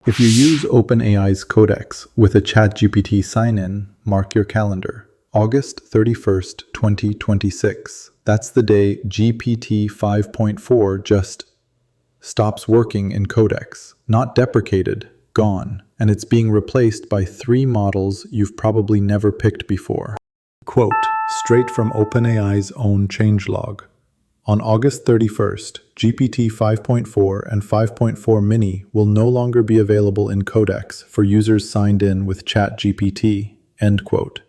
If you use OpenAI's Codex with a ChatGPT sign-in, mark your calendar. August 31st, 2026. That's the day GPT-5.4 just stops working in Codex. Not deprecated, gone. And it's being replaced by 3 models you've probably never picked before. Quote, straight from OpenAI's own changelog. On August 31st, GPT 5.4 and 5.4 mini will no longer be available in Codex for users signed in with ChatGPT, end quote.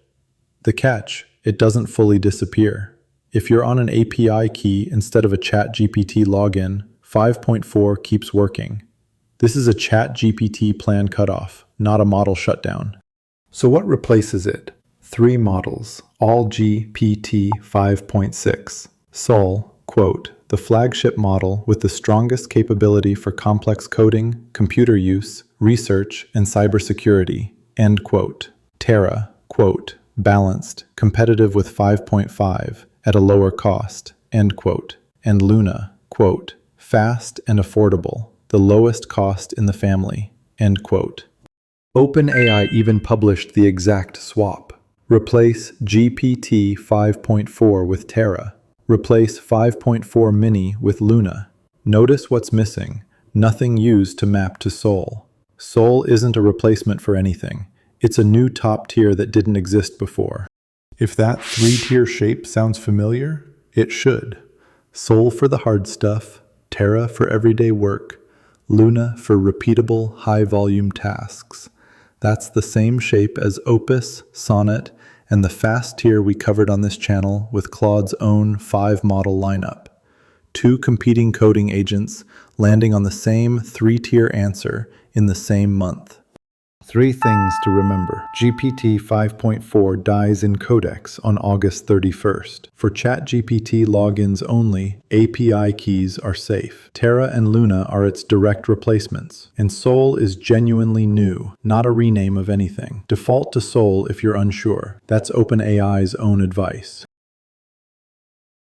The catch, it doesn't fully disappear. If you're on an API key instead of a ChatGPT login, 5.4 keeps working. This is a ChatGPT plan cutoff, not a model shutdown. So what replaces it? 3 models, all GPT 5.6. Sol, quote, the flagship model with the strongest capability for complex coding, computer use, research, and cybersecurity, end quote. Terra, quote, balanced, competitive with 5.5 at a lower cost, end quote. And Luna, quote, fast and affordable, the lowest cost in the family, end quote. OpenAI even published the exact swap. Replace GPT 5.4 with Terra. Replace 5.4 mini with Luna. Notice what's missing. Nothing used to map to Sol. Sol isn't a replacement for anything. It's a new top tier that didn't exist before. If that 3-tier shape sounds familiar, it should. Sol for the hard stuff, Terra for everyday work, Luna for repeatable, high-volume tasks. That's the same shape as Opus, Sonnet, and the fast tier we covered on this channel with Claude's own 5-model lineup. 2 competing coding agents landing on the same 3-tier answer in the same month. 3 things to remember. GPT 5.4 dies in Codex on August 31st. For ChatGPT logins only, API keys are safe. Terra and Luna are its direct replacements. And Sol is genuinely new, not a rename of anything. Default to Sol if you're unsure. That's OpenAI's own advice.